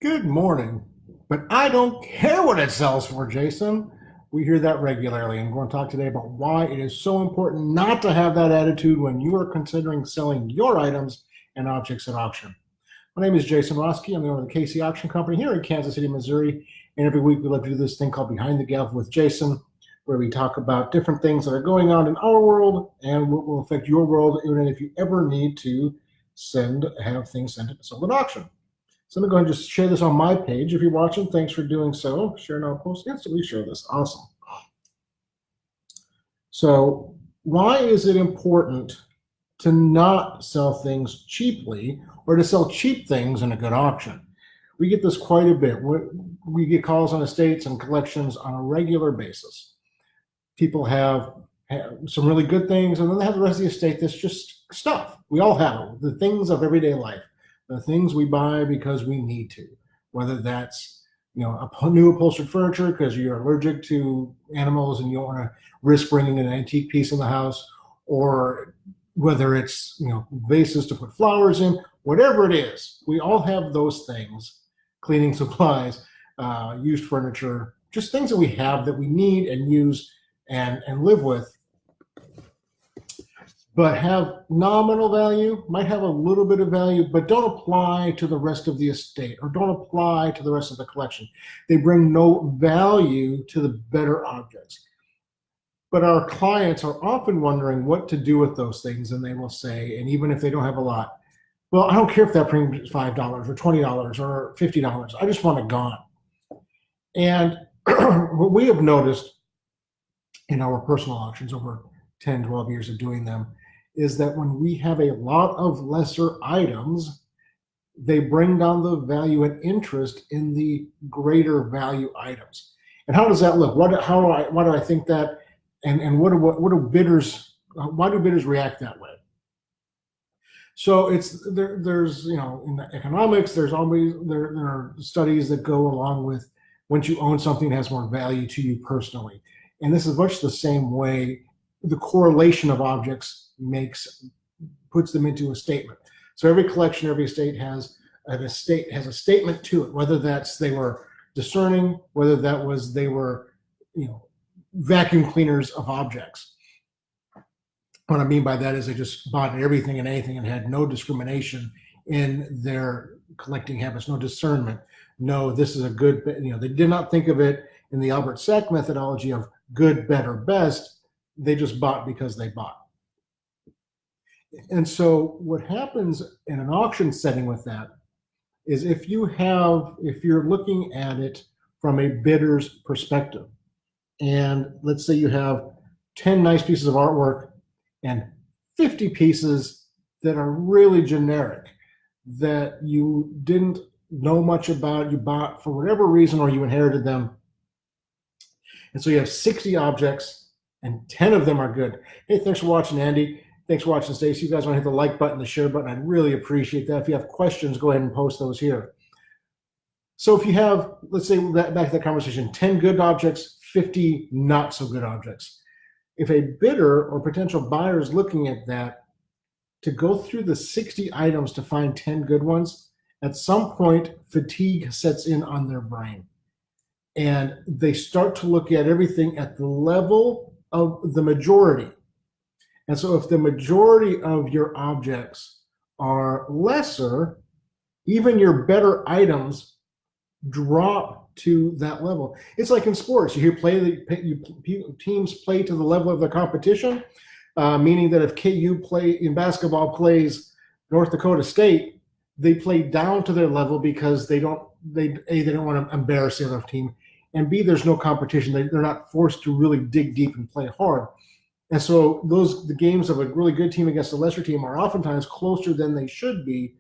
Good morning, but I don't care what it sells for, Jason. We hear that regularly, and we're going to talk today about why it is so important not to have that attitude when you are considering selling your items and objects at auction. My name is Jason Roski. I'm the owner of the KC Auction Company here in Kansas City, Missouri, and every week we love to do this thing called Behind the Gavel with Jason, where we talk about different things that are going on in our world and what will affect your world, even if you ever need to have things sent to sold at auction. So I'm going to go ahead and just share this on my page. If you're watching, thanks for doing so. Share now, post, instantly share this. Awesome. So why is it important to not sell things cheaply or to sell cheap things in a good auction? We get this quite a bit. We get calls on estates and collections on a regular basis. People have some really good things, and then they have the rest of the estate that's just stuff. We all have it, the things of everyday life. The things we buy because we need to, whether that's a new upholstered furniture because you're allergic to animals and you don't want to risk bringing an antique piece in the house, or whether it's vases to put flowers in, whatever it is. We all have those things: cleaning supplies, used furniture, just things that we have that we need and use and live with, but have nominal value, might have a little bit of value, but don't apply to the rest of the estate or don't apply to the rest of the collection. They bring no value to the better objects. But our clients are often wondering what to do with those things, and they will say, and even if they don't have a lot, well, I don't care if that premium is $5 or $20 or $50. I just want it gone. And what we have noticed in our personal auctions over 10, 12 years of doing them is that when we have a lot of lesser items, they bring down the value and interest in the greater value items. And how does that look? Why do I think that? And what do bidders? Why do bidders react that way? So there's in the economics, there are studies that go along with once you own something that has more value to you personally. And this is much the same way the correlation of objects puts them into a statement. So every collection, every estate has a statement to it, whether that's they were discerning, whether that was they were vacuum cleaners of objects. What I mean by that is they just bought everything and anything and had no discrimination in their collecting habits, no discernment. No, this is a good, they did not think of it in the Albert Sack methodology of good, better, best. They just bought because they bought. And so what happens in an auction setting with that is if you're looking at it from a bidder's perspective, and let's say you have 10 nice pieces of artwork and 50 pieces that are really generic, that you didn't know much about, you bought for whatever reason, or you inherited them. And so you have 60 objects and 10 of them are good. Hey, thanks for watching, Andy. Thanks for watching, Stacy. You guys want to hit the like button, the share button, I'd really appreciate that. If you have questions, go ahead and post those here. So if you have, let's say back to that conversation, 10 good objects, 50 not so good objects. If a bidder or potential buyer is looking at that, to go through the 60 items to find 10 good ones, at some point, fatigue sets in on their brain. And they start to look at everything at the level of the majority. And so if the majority of your objects are lesser, even your better items drop to that level. It's like in sports. You hear teams play to the level of the competition, meaning that if KU in basketball plays North Dakota State, they play down to their level because they don't want to embarrass the other team, and B, there's no competition. They're not forced to really dig deep and play hard. And so the games of a really good team against a lesser team are oftentimes closer than they should be,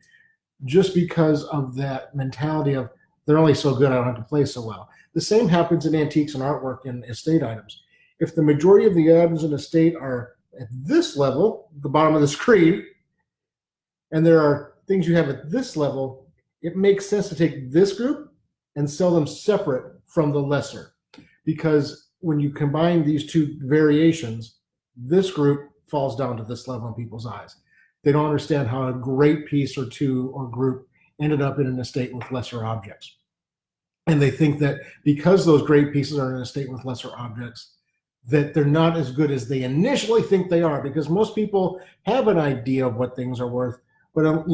just because of that mentality of they're only so good, I don't have to play so well. The same happens in antiques and artwork and estate items. If the majority of the items in estate are at this level, the bottom of the screen, and there are things you have at this level, it makes sense to take this group and sell them separate from the lesser. Because when you combine these two variations, this group falls down to this level in people's eyes. They don't understand how a great piece or two or group ended up in an estate with lesser objects. And they think that because those great pieces are in an estate with lesser objects, that they're not as good as they initially think they are, because most people have an idea of what things are worth. But,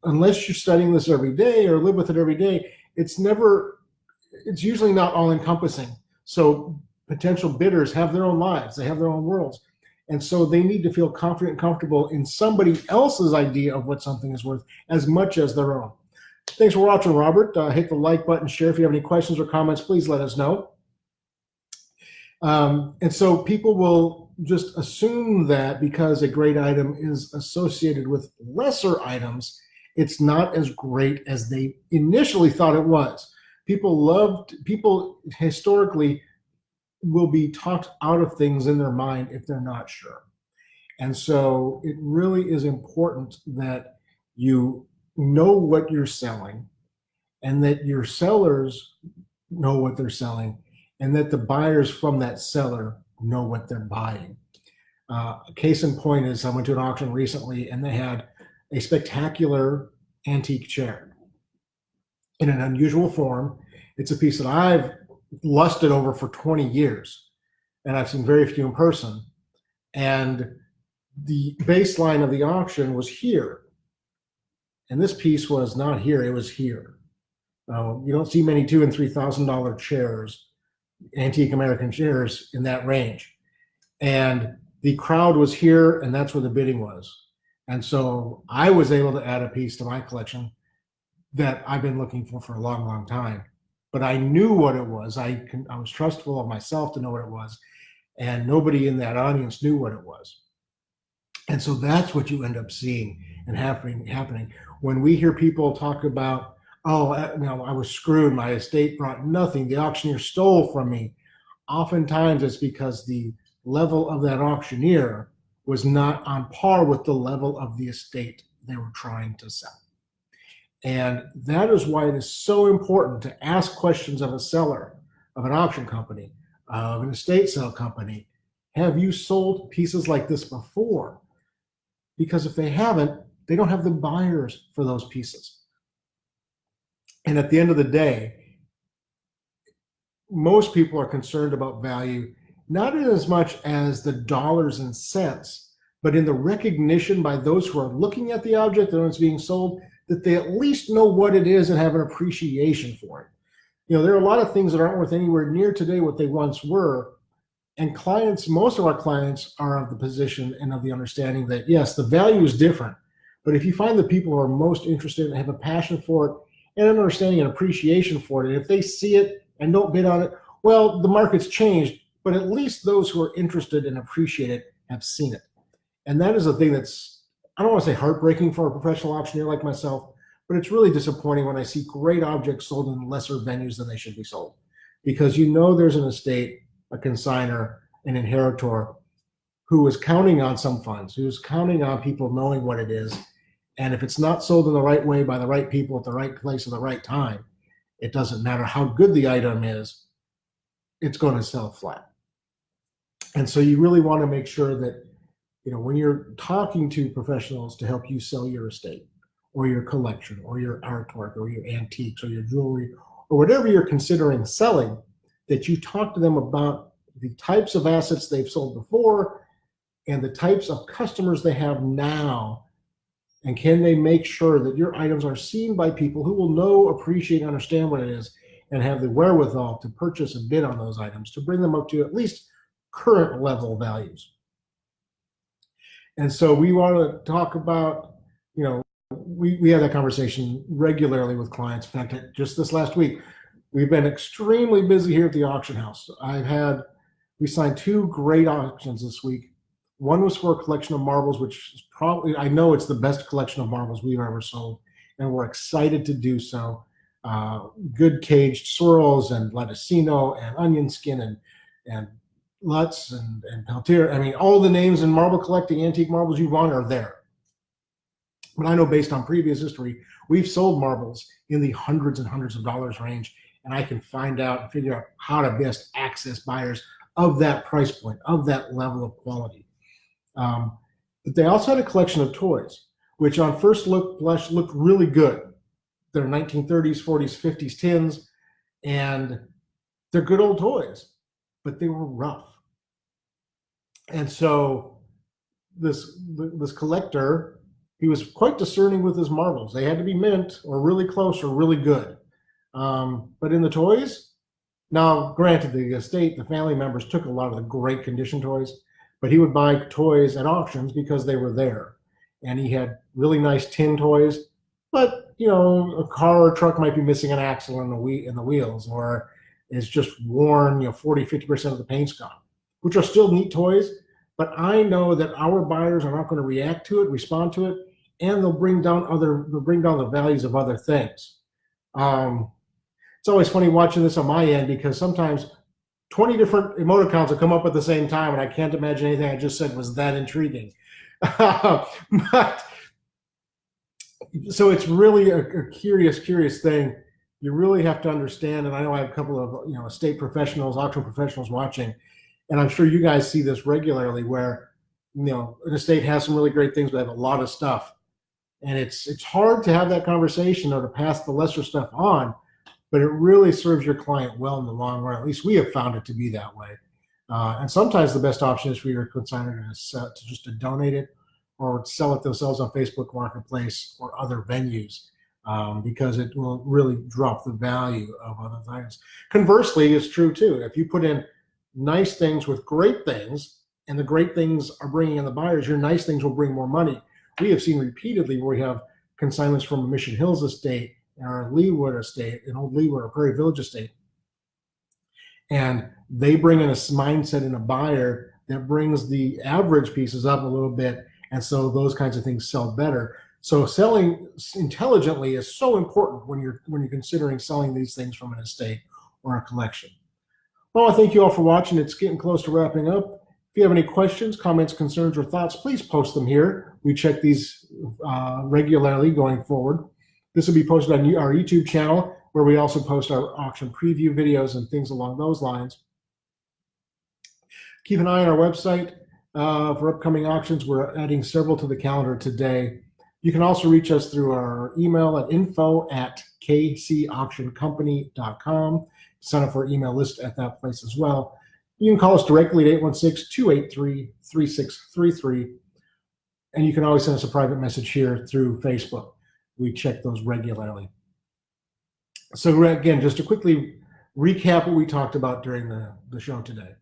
unless you're studying this every day or live with it every day, it's usually not all encompassing. So potential bidders have their own lives, they have their own worlds. And so they need to feel confident and comfortable in somebody else's idea of what something is worth as much as their own. Thanks for watching, Robert. Hit the like button, share. If you have any questions or comments, please let us know. And so people will just assume that because a great item is associated with lesser items, it's not as great as they initially thought it was. People historically will be talked out of things in their mind if they're not sure. And so it really is important that you know what you're selling, and that your sellers know what they're selling, and that the buyers from that seller know what they're buying. A case in point is I went to an auction recently, and they had a spectacular antique chair in an unusual form. It's a piece that I've lusted over for 20 years, and I've seen very few in person. And the baseline of the auction was here, and this piece was not here, it was here. You don't see many $2,000 and $3,000 chairs, antique American chairs in that range. And the crowd was here, and that's where the bidding was. And so I was able to add a piece to my collection that I've been looking for a long, long time. But I knew what it was. I was trustful of myself to know what it was, and nobody in that audience knew what it was. And so that's what you end up seeing and happening. When we hear people talk about, oh, I was screwed, my estate brought nothing, the auctioneer stole from me, oftentimes it's because the level of that auctioneer was not on par with the level of the estate they were trying to sell. And that is why it is so important to ask questions of a seller, of an auction company, of an estate sale company. Have you sold pieces like this before? Because if they haven't, they don't have the buyers for those pieces. And at the end of the day, most people are concerned about value, not as much as the dollars and cents, but in the recognition by those who are looking at the object that it's being sold, that they at least know what it is and have an appreciation for it. There are a lot of things that aren't worth anywhere near today what they once were. And most of our clients are of the position and of the understanding that, yes, the value is different. But if you find the people who are most interested and have a passion for it and an understanding and appreciation for it, and if they see it and don't bid on it, well, the market's changed, but at least those who are interested and appreciate it have seen it. And that is a thing that's, I don't want to say heartbreaking for a professional auctioneer like myself, but it's really disappointing when I see great objects sold in lesser venues than they should be sold. Because there's an estate, a consignor, an inheritor who is counting on some funds, who's counting on people knowing what it is. And if it's not sold in the right way by the right people at the right place at the right time, it doesn't matter how good the item is, it's going to sell flat. And so you really want to make sure that, when you're talking to professionals to help you sell your estate or your collection or your artwork or your antiques or your jewelry or whatever you're considering selling, that you talk to them about the types of assets they've sold before and the types of customers they have now. And can they make sure that your items are seen by people who will know, appreciate, and understand what it is, and have the wherewithal to purchase and bid on those items to bring them up to at least current level values. And so we want to talk about, we have that conversation regularly with clients. In fact, just this last week, we've been extremely busy here at the auction house. We signed 2 great auctions this week. One was for a collection of marbles, which is probably, I know it's the best collection of marbles we've ever sold, and we're excited to do so. Good caged swirls and Latticino and onion skin and Lutz and Peltier. I mean, all the names in marble collecting, antique marbles you want are there. But I know based on previous history, we've sold marbles in the hundreds and hundreds of dollars range, and I can find out and figure out how to best access buyers of that price point, of that level of quality. But they also had a collection of toys, which on first blush looked really good. they're 1930s, 40s, 50s tins, and they're good old toys, but they were rough. And so this collector, he was quite discerning with his marbles. They had to be mint or really close or really good. But in the toys, now granted, the estate, the family members took a lot of the great condition toys, but he would buy toys at auctions because they were there. And he had really nice tin toys, but a car or truck might be missing an axle in the wheels, or is just worn, 40-50% of the paint's gone, which are still neat toys. But I know that our buyers are not going to react to it, respond to it, and they'll bring down the values of other things. It's always funny watching this on my end, because sometimes 20 different emoticons will come up at the same time, and I can't imagine anything I just said was that intriguing. But so it's really a curious thing. You really have to understand, and I know I have a couple of estate professionals, auction professionals watching, and I'm sure you guys see this regularly, where an estate has some really great things, but they have a lot of stuff, and it's hard to have that conversation or to pass the lesser stuff on, but it really serves your client well in the long run. At least we have found it to be that way. And sometimes the best option is for your consignor to just donate it or sell it themselves on Facebook Marketplace or other venues, because it will really drop the value of other items. Conversely, it's true too. If you put in nice things with great things, and the great things are bringing in the buyers, your nice things will bring more money. We have seen repeatedly where we have consignments from a Mission Hills estate, or Leewood estate, an old Leewood or Prairie Village estate, and they bring in a mindset in a buyer that brings the average pieces up a little bit, and so those kinds of things sell better. So selling intelligently is so important when you're considering selling these things from an estate or a collection. Well, I thank you all for watching. It's getting close to wrapping up. If you have any questions, comments, concerns, or thoughts, please post them here. We check these regularly going forward. This will be posted on our YouTube channel, where we also post our auction preview videos and things along those lines. Keep an eye on our website for upcoming auctions. We're adding several to the calendar today. You can also reach us through our email at info@kcauctioncompany.com. Sign up for our email list at that place as well. You can call us directly at 816-283-3633. And you can always send us a private message here through Facebook. We check those regularly. So again, just to quickly recap what we talked about during the show today.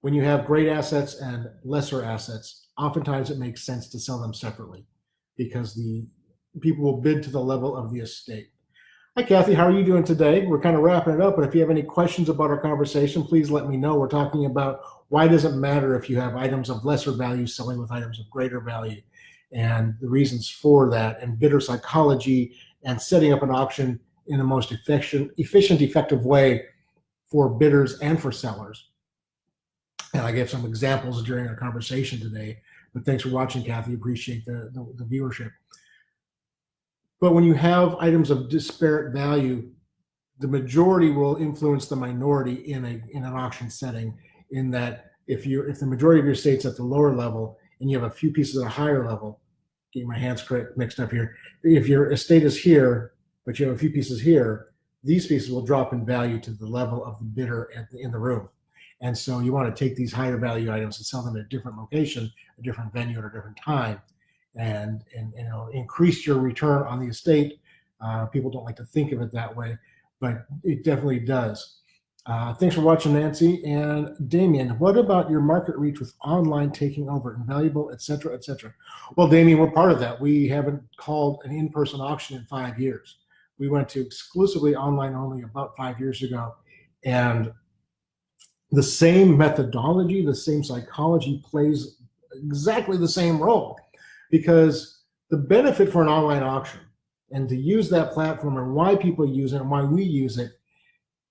When you have great assets and lesser assets, oftentimes it makes sense to sell them separately, because the people will bid to the level of the estate. Hi, Kathy. How are you doing today? We're kind of wrapping it up, but if you have any questions about our conversation, please let me know. We're talking about why does it matter if you have items of lesser value selling with items of greater value, and the reasons for that, and bidder psychology, and setting up an auction in the most efficient, effective way for bidders and for sellers. And I gave some examples during our conversation today, but thanks for watching, Kathy. Appreciate the viewership. But when you have items of disparate value, the majority will influence the minority in an auction setting, in that if the majority of your estate's at the lower level and you have a few pieces at a higher level, getting my hands mixed up here, if your estate is here, but you have a few pieces here, these pieces will drop in value to the level of the bidder in the room. And so you want to take these higher value items and sell them at a different location, a different venue at a different time, and increase your return on the estate. People don't like to think of it that way, but it definitely does. Thanks for watching, Nancy. And Damien, what about your market reach with online taking over, invaluable, et cetera, et cetera? Well, Damien, we're part of that. We haven't called an in-person auction in 5 years. We went to exclusively online only about 5 years ago. And the same methodology, the same psychology plays exactly the same role, because the benefit for an online auction and to use that platform, and why people use it and why we use it,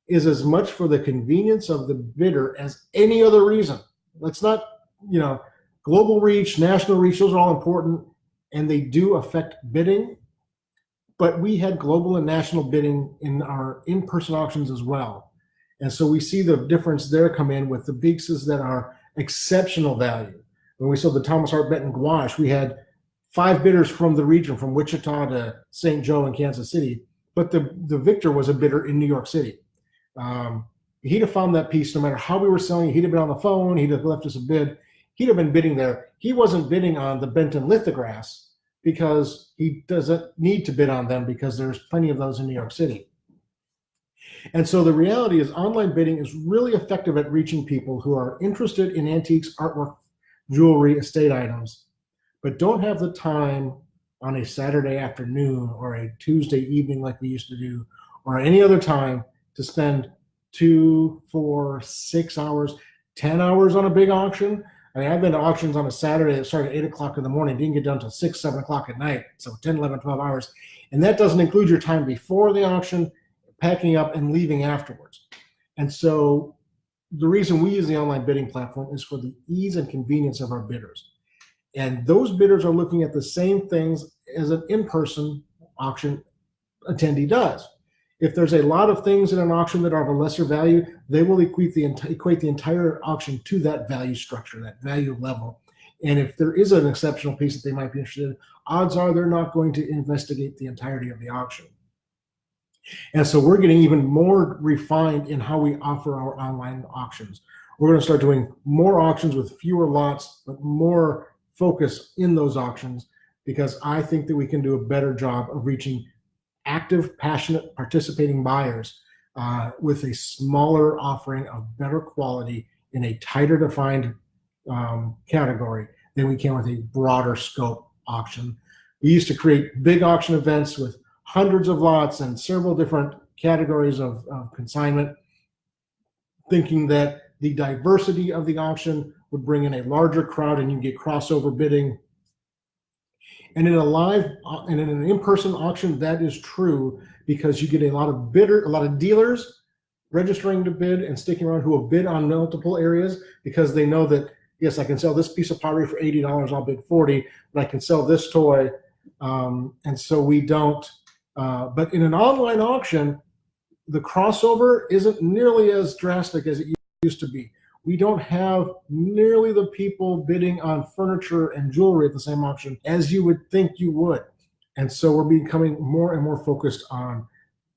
is as much for the convenience of the bidder as any other reason. Let's not, global reach, national reach, those are all important, and they do affect bidding. But we had global and national bidding in our in-person auctions as well. And so we see the difference there come in with the pieces that are exceptional value. When we sold the Thomas Hart Benton gouache, we had 5 bidders from the region, from Wichita to St. Joe and Kansas City, but the victor was a bidder in New York City. He'd have found that piece no matter how we were selling it. He'd have been on the phone. He'd have left us a bid. He'd have been bidding there. He wasn't bidding on the Benton lithographs because he doesn't need to bid on them because there's plenty of those in New York City. And so the reality is online bidding is really effective at reaching people who are interested in antiques, artwork, jewelry, estate items, but don't have the time on a Saturday afternoon or a Tuesday evening like we used to do, or any other time to spend 2, 4, 6 hours, 10 hours on a big auction. I mean, I've been to auctions on a Saturday that started at 8 o'clock in the morning, didn't get done until 6, 7 o'clock at night. So 10, 11, 12 hours. And that doesn't include your time before the auction, packing up and leaving afterwards. And so the reason we use the online bidding platform is for the ease and convenience of our bidders. And those bidders are looking at the same things as an in-person auction attendee does. If there's a lot of things in an auction that are of a lesser value, they will equate the entire auction to that value structure, that value level. And if there is an exceptional piece that they might be interested in, odds are they're not going to investigate the entirety of the auction. And so we're getting even more refined in how we offer our online auctions. We're going to start doing more auctions with fewer lots, but more focus in those auctions, because I think that we can do a better job of reaching active, passionate, participating buyers with a smaller offering of better quality in a tighter defined category than we can with a broader scope auction. We used to create big auction events with hundreds of lots and several different categories of consignment, thinking that the diversity of the auction would bring in a larger crowd and you get crossover bidding. And in a live and in an in-person auction, that is true, because you get a lot of dealers registering to bid and sticking around who will bid on multiple areas because they know that, yes, I can sell this piece of pottery for $80, I'll bid 40, but I can sell this toy. And so we don't, but in an online auction, the crossover isn't nearly as drastic as it used to be. We don't have nearly the people bidding on furniture and jewelry at the same auction as you would think you would. And so we're becoming more and more focused on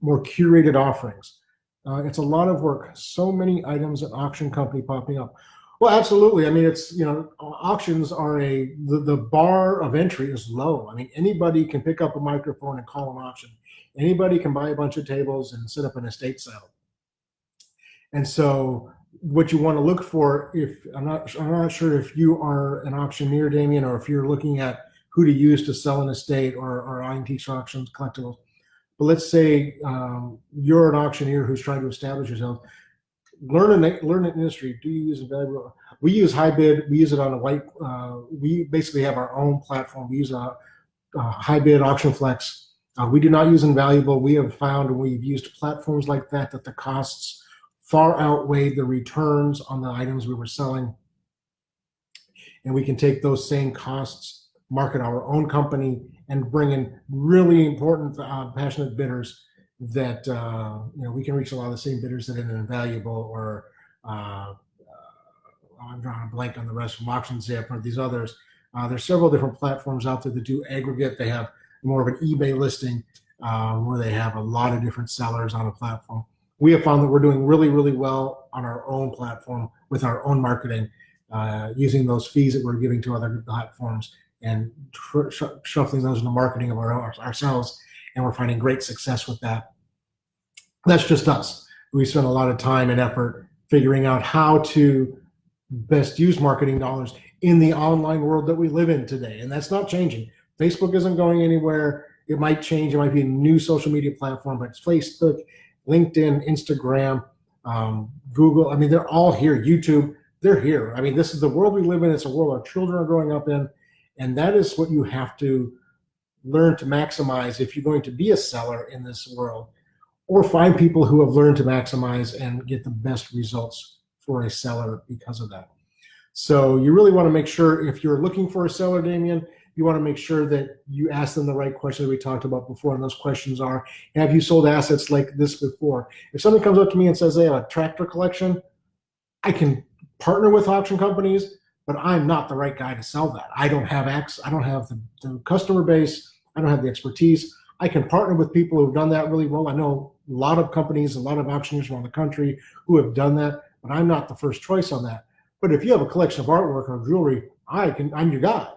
more curated offerings. It's a lot of work. So many items at auction company popping up. Well, absolutely. I mean, it's, auctions are the bar of entry is low. I mean, anybody can pick up a microphone and call an auction. Anybody can buy a bunch of tables and set up an estate sale. And so what you want to look for, I'm not sure if you are an auctioneer, Damien, or if you're looking at who to use to sell an estate or antique auctions, collectibles. But let's say you're an auctioneer who's trying to establish yourself. Learn an industry. Do you use a valuable? We use HiBid. We use it on a white. We basically have our own platform. We use a HiBid Auction Flex. We do not use Invaluable. We have found when we've used platforms like that the costs far outweigh the returns on the items we were selling. And we can take those same costs, market our own company, and bring in really important, passionate bidders that, we can reach a lot of the same bidders that in an Invaluable or I'm drawing a blank on the rest from AuctionZip or these others. There's several different platforms out there that do aggregate. They have more of an eBay listing where they have a lot of different sellers on a platform. We have found that we're doing really, really well on our own platform with our own marketing, using those fees that we're giving to other platforms and shuffling those into marketing of ourselves. And we're finding great success with that. That's just us. We spend a lot of time and effort figuring out how to best use marketing dollars in the online world that we live in today. And that's not changing. Facebook isn't going anywhere. It might change. It might be a new social media platform, but it's Facebook, LinkedIn, Instagram, Google. I mean, they're all here. YouTube, they're here. I mean, this is the world we live in. It's a world our children are growing up in. And that is what you have to learn to maximize if you're going to be a seller in this world, or find people who have learned to maximize and get the best results for a seller because of that. So you really want to make sure, if you're looking for a seller, Damien, you want to make sure that you ask them the right questions we talked about before. And those questions are, have you sold assets like this before? If someone comes up to me and says they have a tractor collection, I can partner with auction companies, but I'm not the right guy to sell that. I don't have access. I don't have the customer base. I don't have the expertise. I can partner with people who've done that really well. I know a lot of companies, a lot of auctioneers around the country who have done that, but I'm not the first choice on that. But if you have a collection of artwork or jewelry, I'm your guy.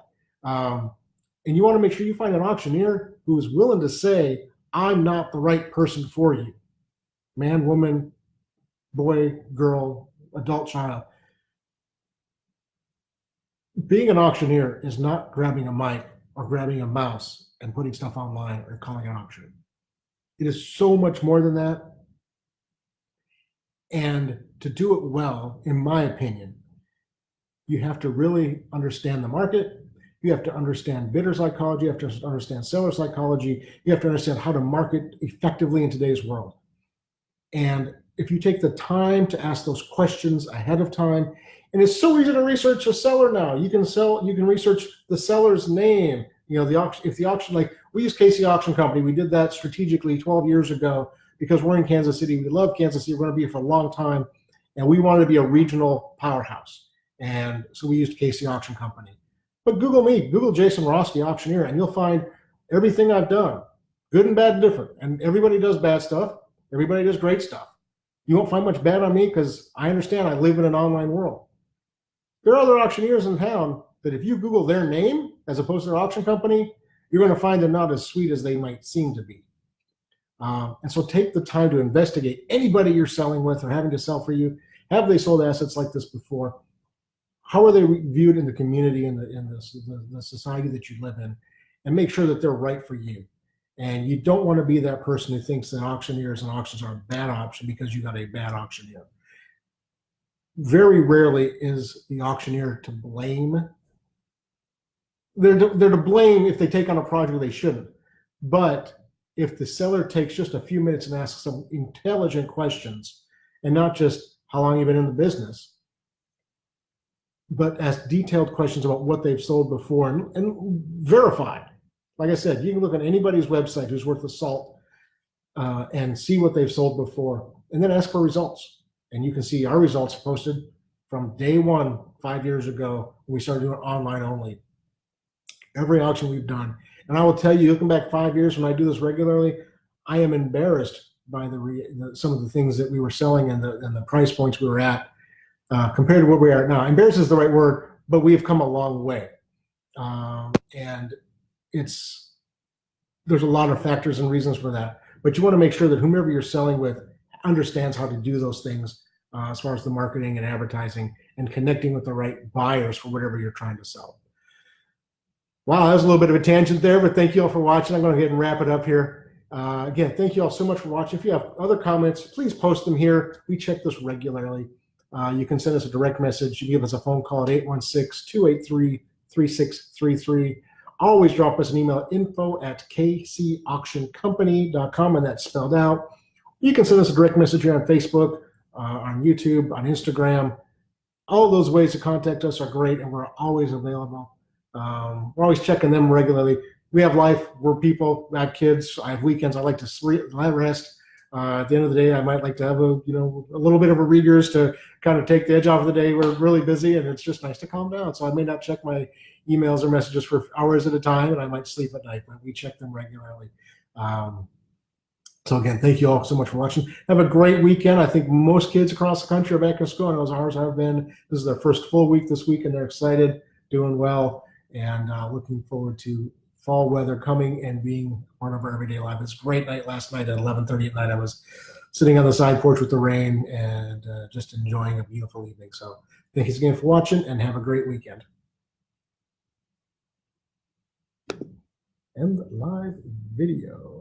And you want to make sure you find an auctioneer who is willing to say, I'm not the right person for you. Man, woman, boy, girl, adult, child. Being an auctioneer is not grabbing a mic or grabbing a mouse and putting stuff online or calling an auction. It is so much more than that. And to do it well, in my opinion, you have to really understand the market. You have to understand bidder psychology. You have to understand seller psychology. You have to understand how to market effectively in today's world. And if you take the time to ask those questions ahead of time, and it's so easy to research a seller now. You can research the seller's name. You know, the auction, if the auction, like we use Casey Auction Company, we did that strategically 12 years ago because we're in Kansas City. We love Kansas City. We're going to be here for a long time. And we wanted to be a regional powerhouse. And so we used Casey Auction Company. But Google me, Google Jason Roski, auctioneer, and you'll find everything I've done, good and bad and different. And everybody does bad stuff. Everybody does great stuff. You won't find much bad on me because I understand I live in an online world. There are other auctioneers in town that if you Google their name as opposed to their auction company, you're going to find them not as sweet as they might seem to be. And so take the time to investigate anybody you're selling with or having to sell for you. Have they sold assets like this before? How are they viewed in the community and the society that you live in? And make sure that they're right for you. And you don't want to be that person who thinks that auctioneers and auctions are a bad option because you got a bad auctioneer. Very rarely is the auctioneer to blame. They're to blame if they take on a project they shouldn't. But if the seller takes just a few minutes and asks some intelligent questions, and not just how long you've been in the business, but ask detailed questions about what they've sold before and verify. Like I said, you can look at anybody's website who's worth the salt and see what they've sold before, and then ask for results. And you can see our results posted from day one, 5 years ago, when we started doing online only. Every auction we've done. And I will tell you, looking back 5 years when I do this regularly, I am embarrassed by some of the things that we were selling and the price points we were at compared to where we are now. Embarrassed is the right word, but we have come a long way. And there's a lot of factors and reasons for that. But you want to make sure that whomever you're selling with understands how to do those things as far as the marketing and advertising and connecting with the right buyers for whatever you're trying to sell. Wow, that was a little bit of a tangent there, but thank you all for watching. I'm going to go ahead and wrap it up here. Again, thank you all so much for watching. If you have other comments, please post them here. We check this regularly. You can send us a direct message. You can give us a phone call at 816-283-3633. Always drop us an email at info@kcauctioncompany.com, and that's spelled out. You can send us a direct message here on Facebook, on YouTube, on Instagram. All those ways to contact us are great, and we're always available. We're always checking them regularly. We have life. We're people. I have kids. I have weekends. I like to rest. At the end of the day, I might like to have a little bit of a readers to kind of take the edge off of the day. We're really busy, and it's just nice to calm down. So I may not check my emails or messages for hours at a time, and I might sleep at night, but we check them regularly. So again, thank you all so much for watching. Have a great weekend. I think most kids across the country are back in school. I know as ours have been. This is their first full week this week, and they're excited, doing well, and looking forward to fall weather coming and being part of our everyday life. It's a great night last night at 11:30 at night. I was sitting on the side porch with the rain and just enjoying a beautiful evening. So thanks again for watching, and have a great weekend. End live video.